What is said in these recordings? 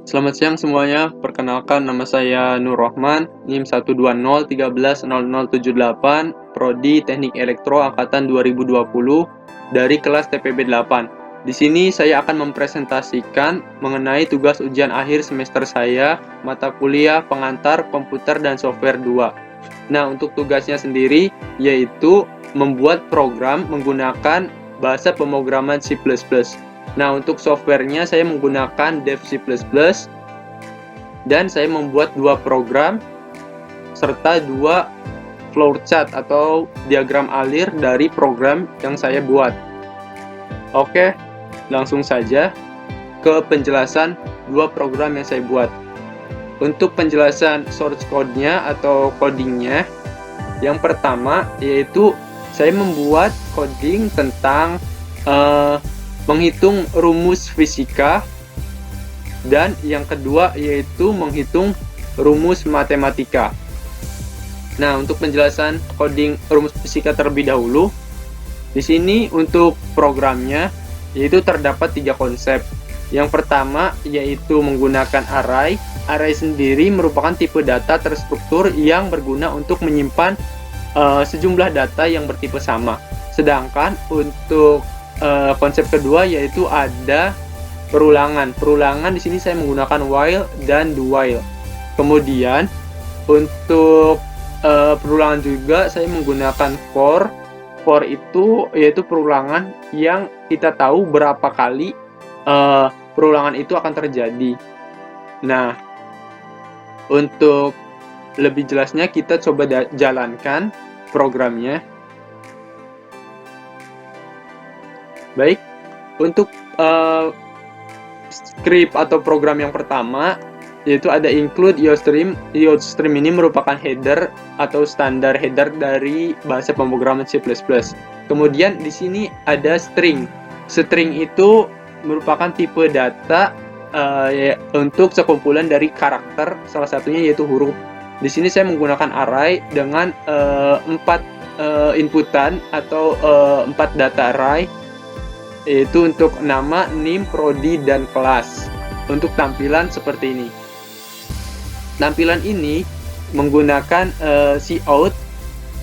Selamat siang semuanya, perkenalkan nama saya Nur Rahman, NIM 120130078, Prodi Teknik Elektro Angkatan 2020 dari kelas TPB 8. Di sini saya akan mempresentasikan mengenai tugas ujian akhir semester saya, mata kuliah pengantar komputer dan software 2. Nah, untuk tugasnya sendiri yaitu membuat program menggunakan bahasa pemrograman C++. Nah, untuk softwarenya saya menggunakan Dev C++, dan saya membuat dua program serta dua flowchart atau diagram alir dari program yang saya buat. Oke, langsung saja ke penjelasan dua program yang saya buat. Untuk penjelasan source code-nya atau codingnya, yang pertama yaitu saya membuat coding tentang menghitung rumus fisika, dan yang kedua yaitu menghitung rumus matematika. Nah, untuk penjelasan coding rumus fisika terlebih dahulu, di sini untuk programnya yaitu terdapat tiga konsep. Yang pertama yaitu menggunakan array. Array sendiri merupakan tipe data terstruktur yang berguna untuk menyimpan sejumlah data yang bertipe sama. Sedangkan untuk konsep kedua yaitu ada perulangan. Perulangan di sini saya menggunakan while dan do while. Kemudian untuk perulangan juga saya menggunakan for. For itu yaitu perulangan yang kita tahu berapa kali perulangan itu akan terjadi. Nah, untuk lebih jelasnya kita coba jalankan programnya. Baik, untuk script atau program yang pertama yaitu ada include IOStream. IOStream ini merupakan header atau standar header dari bahasa pemrograman C++. Kemudian di sini ada string. String itu merupakan tipe data untuk sekumpulan dari karakter, salah satunya yaitu huruf. Di sini saya menggunakan array dengan 4 inputan atau 4 data array, yaitu untuk nama, NIM, prodi, dan kelas. Untuk tampilan seperti ini. Tampilan ini menggunakan cout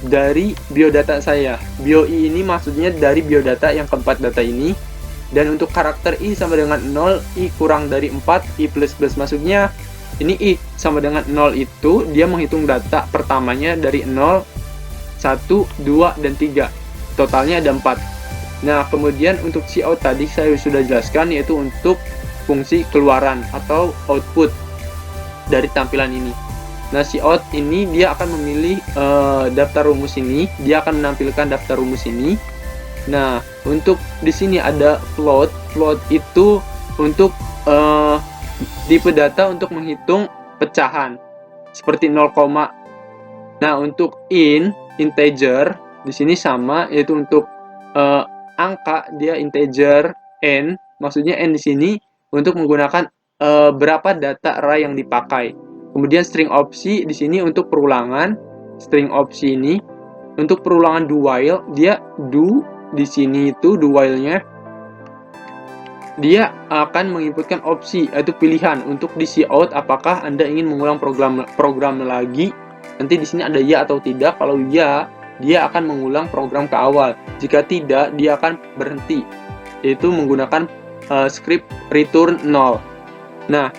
dari biodata saya. BioI ini maksudnya dari biodata yang keempat data ini. Dan untuk karakter I sama dengan 0, I kurang dari 4, I plus plus. Maksudnya ini I sama dengan 0 itu dia menghitung data pertamanya dari 0, 1, 2, dan 3. Totalnya ada 4. Nah, kemudian untuk cout tadi saya sudah jelaskan, yaitu untuk fungsi keluaran atau output dari tampilan ini. Nah, cout ini dia akan memilih daftar rumus ini, dia akan menampilkan daftar rumus ini. Nah, untuk di sini ada float. Float itu untuk tipe data untuk menghitung pecahan seperti 0, nah untuk integer di sini sama, yaitu untuk angka dia integer n, maksudnya n di sini untuk menggunakan berapa data array yang dipakai. Kemudian string opsi di sini untuk perulangan. String opsi ini untuk perulangan do while, dia do di sini itu do while-nya dia akan menginputkan opsi yaitu pilihan untuk di cout apakah Anda ingin mengulang program lagi. Nanti di sini ada ya atau tidak. Kalau ya, dia akan mengulang program ke awal. Jika tidak, dia akan berhenti, yaitu menggunakan script return 0. Nah,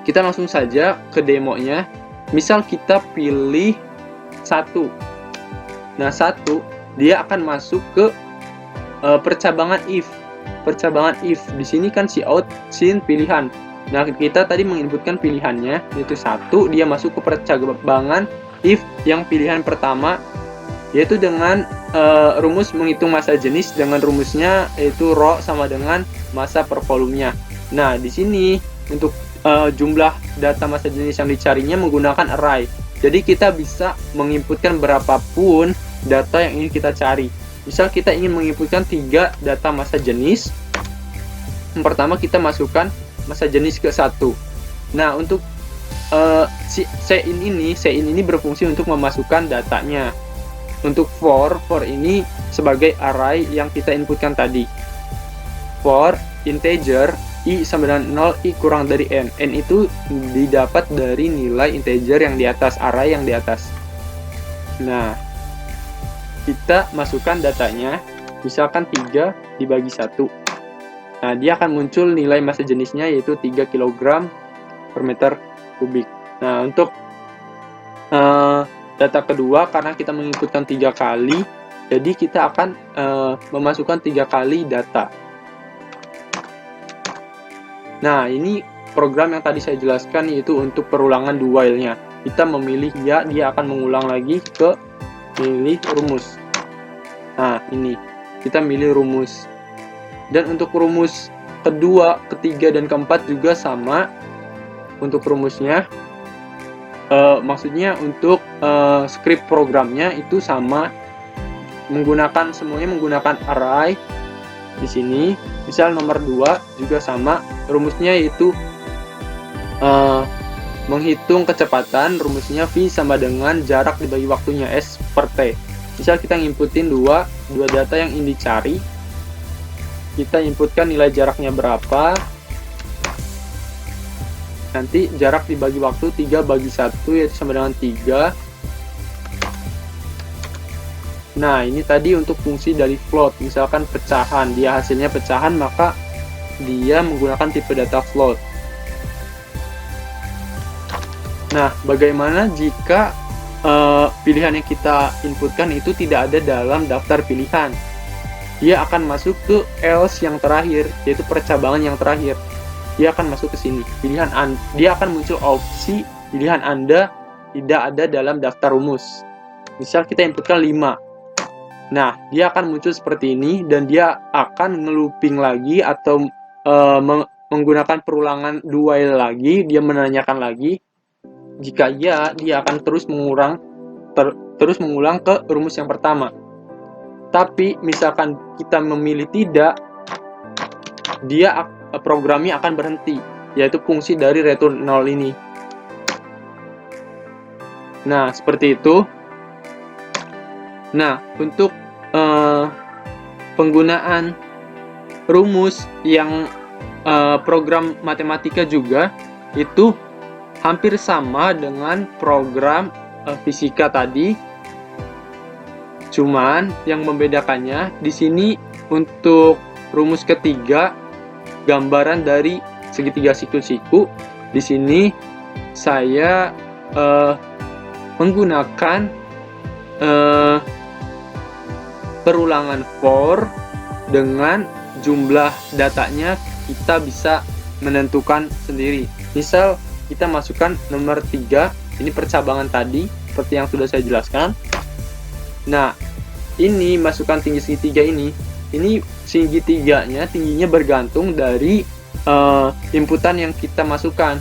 kita langsung saja ke demonya. Misal kita pilih 1. Nah, 1 dia akan masuk ke percabangan if. Percabangan if di sini kan cout sin pilihan. Nah, kita tadi menginputkan pilihannya yaitu 1, dia masuk ke percabangan if yang pilihan pertama, yaitu dengan rumus menghitung massa jenis dengan rumusnya yaitu rho sama dengan massa per volumenya. Nah, di sini untuk jumlah data massa jenis yang dicarinya menggunakan array. Jadi kita bisa menginputkan berapapun data yang ingin kita cari. Misal kita ingin menginputkan 3 data massa jenis. Yang pertama kita masukkan massa jenis ke 1. Nah, untuk sein ini berfungsi untuk memasukkan datanya. Untuk for ini sebagai array yang kita inputkan tadi. For integer I sama dengan 0, I kurang dari N. N itu didapat dari nilai integer yang di atas, array yang di atas. Nah, kita masukkan datanya, misalkan 3 dibagi 1. Nah, dia akan muncul nilai massa jenisnya yaitu 3 kg per meter kubik. Nah, untuk data kedua, karena kita menginputkan 3 kali, jadi kita akan memasukkan 3 kali data. Nah, ini program yang tadi saya jelaskan, yaitu untuk perulangan do while-nya. Kita memilih ya, dia akan mengulang lagi ke milih rumus. Nah, ini kita milih rumus. Dan untuk rumus kedua, ketiga, dan keempat juga sama. Untuk rumusnya, maksudnya untuk script programnya itu sama. Semuanya menggunakan array. Di sini, misal nomor 2 juga sama, rumusnya yaitu menghitung kecepatan, rumusnya V sama dengan jarak dibagi waktunya S per T. Misal kita inputin dua data yang ingin dicari, kita inputkan nilai jaraknya berapa, nanti jarak dibagi waktu 3 bagi 1 yaitu sama dengan 3. Nah, ini tadi untuk fungsi dari float, misalkan pecahan, dia hasilnya pecahan, maka dia menggunakan tipe data float. Nah, bagaimana jika pilihan yang kita inputkan itu tidak ada dalam daftar pilihan? Dia akan masuk ke else yang terakhir, yaitu percabangan yang terakhir. Dia akan masuk ke sini. Dia akan muncul opsi pilihan Anda tidak ada dalam daftar rumus. Misal kita inputkan 5. Nah, dia akan muncul seperti ini, dan dia akan nge-looping lagi atau menggunakan perulangan do while lagi. Dia menanyakan lagi. Jika iya, dia akan terus mengulang ke rumus yang pertama. Tapi misalkan kita memilih tidak, programnya akan berhenti, yaitu fungsi dari return 0 ini. Nah, seperti itu. Nah, untuk penggunaan rumus yang program matematika juga itu hampir sama dengan program fisika tadi. Cuman yang membedakannya di sini untuk rumus ketiga, gambaran dari segitiga siku-siku. Di sini saya menggunakan perulangan for dengan jumlah datanya kita bisa menentukan sendiri. Misal kita masukkan nomor 3, ini percabangan tadi seperti yang sudah saya jelaskan. Nah, ini masukkan tinggi segitiga ini tingginya bergantung dari inputan yang kita masukkan.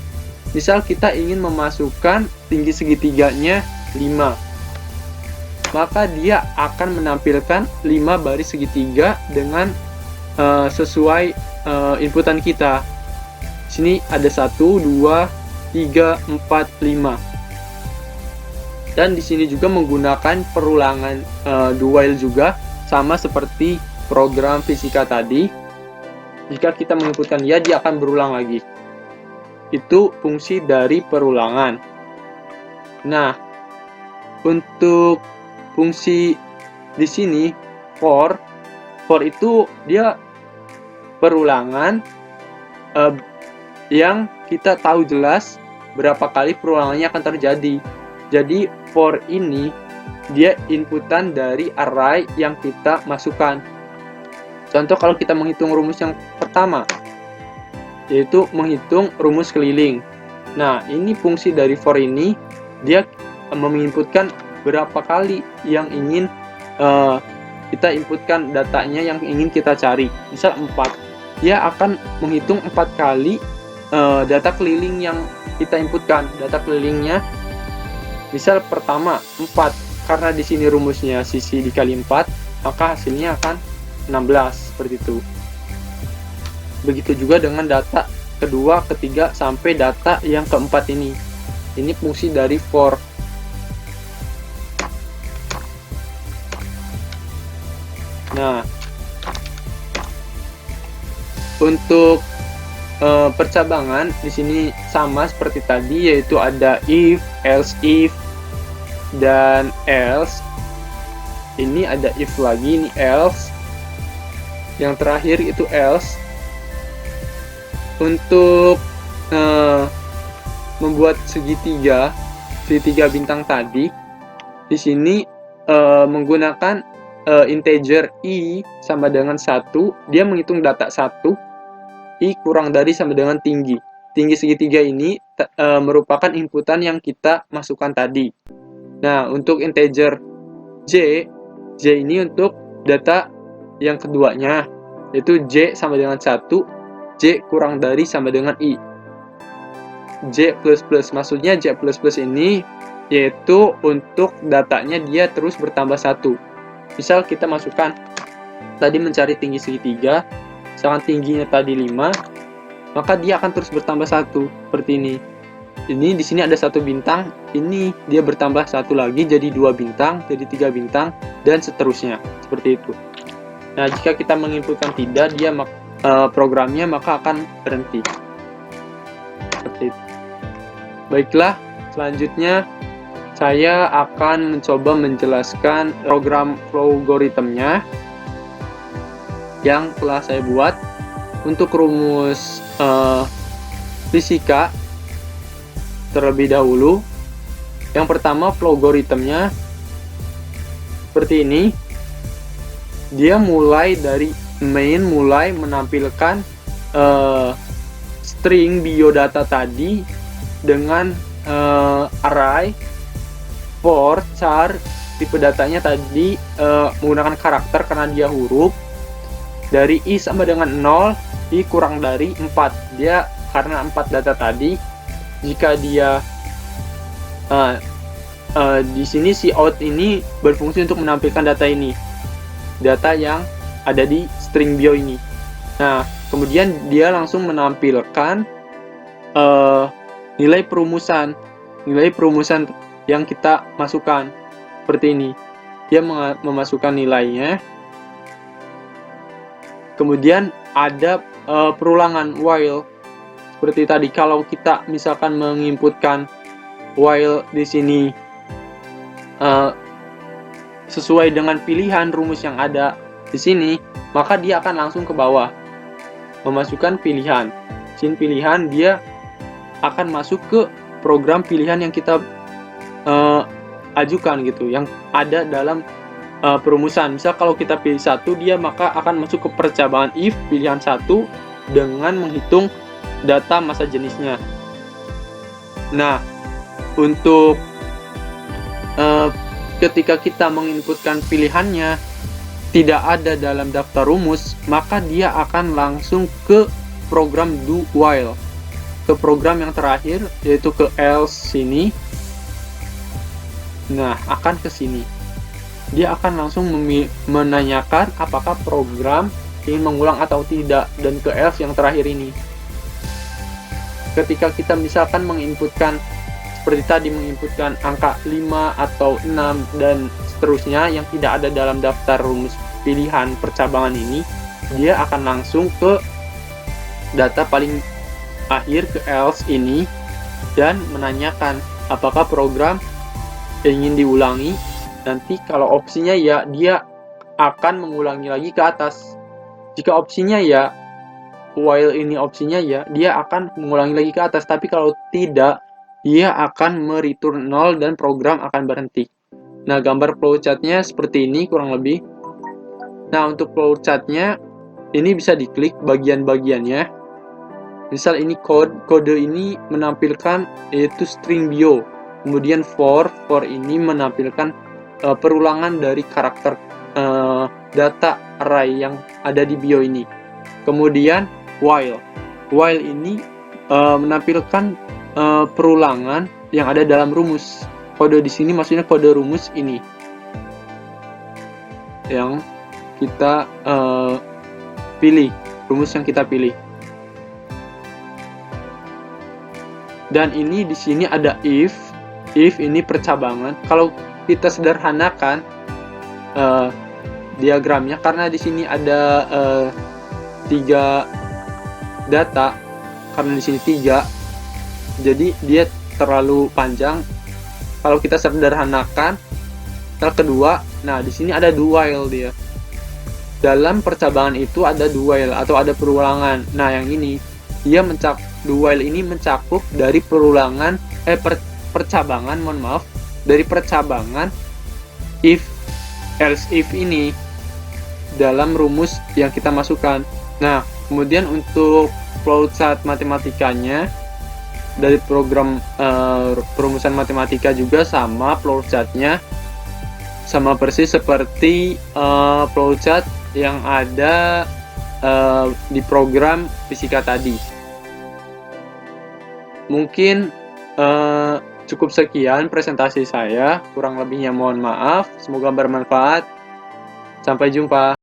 Misal kita ingin memasukkan tinggi segitiganya 5, maka dia akan menampilkan 5 baris segitiga dengan sesuai inputan kita. Sini ada 1, 2, 3, 4, 5. Dan di sini juga menggunakan perulangan do while juga, sama seperti program fisika tadi. Jika kita menginputkan ya, dia akan berulang lagi. Itu fungsi dari perulangan. Nah, untuk fungsi di sini for itu dia perulangan yang kita tahu jelas berapa kali perulangannya akan terjadi. Jadi for ini dia inputan dari array yang kita masukkan. Contoh kalau kita menghitung rumus yang pertama, yaitu menghitung rumus keliling. Nah, ini fungsi dari for ini, dia menginputkan berapa kali yang ingin kita inputkan datanya yang ingin kita cari. Misal 4, dia akan menghitung 4 kali data keliling yang kita inputkan. Data kelilingnya misal pertama 4, karena di sini rumusnya sisi dikali 4, maka hasilnya akan 16, seperti itu. Begitu juga dengan data kedua, ketiga, sampai data yang keempat ini. Ini fungsi dari for. Nah, untuk percabangan di sini sama seperti tadi, yaitu ada if, if, dan else. Ini ada if lagi, ini else. Yang terakhir itu else. Untuk membuat segitiga bintang tadi, di sini menggunakan integer i sama dengan 1, dia menghitung data 1, i kurang dari sama dengan tinggi. Tinggi segitiga ini merupakan inputan yang kita masukkan tadi. Nah, untuk integer j ini untuk data yang keduanya, yaitu j sama dengan 1, j kurang dari sama dengan i. J++, maksudnya J++ ini yaitu untuk datanya dia terus bertambah 1. Misal kita masukkan tadi mencari tinggi segitiga, misalkan tingginya tadi 5, maka dia akan terus bertambah 1 seperti ini. Ini di sini ada 1 bintang, ini dia bertambah 1 lagi jadi 2 bintang, jadi 3 bintang, dan seterusnya seperti itu. Nah, jika kita menginputkan tidak, dia programnya maka akan berhenti seperti itu. Baiklah, selanjutnya saya akan mencoba menjelaskan program Flowgoritmnya yang telah saya buat untuk rumus fisika terlebih dahulu. Yang pertama, Flowgoritmnya seperti ini. Dia mulai dari main, mulai menampilkan string biodata tadi dengan array, for, char, tipe datanya tadi menggunakan karakter karena dia huruf. Dari i sama dengan 0, i kurang dari 4. Dia karena 4 data tadi, jika dia di sini si out ini berfungsi untuk menampilkan data ini, data yang ada di string bio ini. Nah, kemudian dia langsung menampilkan nilai perumusan yang kita masukkan seperti ini. Dia memasukkan nilainya. Kemudian ada perulangan while seperti tadi. Kalau kita misalkan menginputkan while di sini sesuai dengan pilihan rumus yang ada di sini, maka dia akan langsung ke bawah memasukkan pilihan. Sin pilihan dia akan masuk ke program pilihan yang kita ajukan gitu, yang ada dalam perumusan. Misal kalau kita pilih 1, dia maka akan masuk ke percabangan if pilihan 1 dengan menghitung data masa jenisnya. Nah, untuk ketika kita menginputkan pilihannya tidak ada dalam daftar rumus, maka dia akan langsung ke program do while, ke program yang terakhir, yaitu ke else sini. Nah, akan ke sini. Dia akan langsung menanyakan apakah program ingin mengulang atau tidak, dan ke else yang terakhir ini. Ketika kita misalkan menginputkan seperti tadi, menginputkan angka 5 atau 6 dan seterusnya yang tidak ada dalam daftar rumus pilihan percabangan ini, dia akan langsung ke data paling akhir, ke else ini, dan menanyakan apakah program ingin diulangi. Nanti kalau opsinya ya, dia akan mengulangi lagi ke atas. Jika opsinya ya, while ini opsinya ya, dia akan mengulangi lagi ke atas. Tapi kalau tidak, dia akan mereturn 0 dan program akan berhenti. Nah, gambar flowchartnya seperti ini kurang lebih. Nah, untuk flowchartnya ini bisa diklik bagian-bagiannya. Misal ini kode ini menampilkan yaitu string bio. Kemudian for ini menampilkan perulangan dari karakter data array yang ada di bio ini. Kemudian while ini menampilkan perulangan yang ada dalam rumus. Kode di sini maksudnya kode rumus ini yang kita pilih, rumus yang kita pilih. Dan ini di sini ada if ini percabangan. Kalau kita sederhanakan diagramnya, karena di sini ada 3 data, karena di sini 3, jadi dia terlalu panjang. Kalau kita sederhanakan, yang kedua, nah di sini ada do while dia. Dalam percabangan itu ada do while atau ada perulangan. Nah, yang ini dia do while ini mencakup dari percabangan, mohon maaf, dari percabangan if else if ini dalam rumus yang kita masukkan. Nah, kemudian untuk flowchart matematikanya dari program perumusan matematika juga sama, flowchartnya sama persis seperti flowchart yang ada di program fisika tadi. Mungkin cukup sekian presentasi saya, kurang lebihnya mohon maaf, semoga bermanfaat. Sampai jumpa.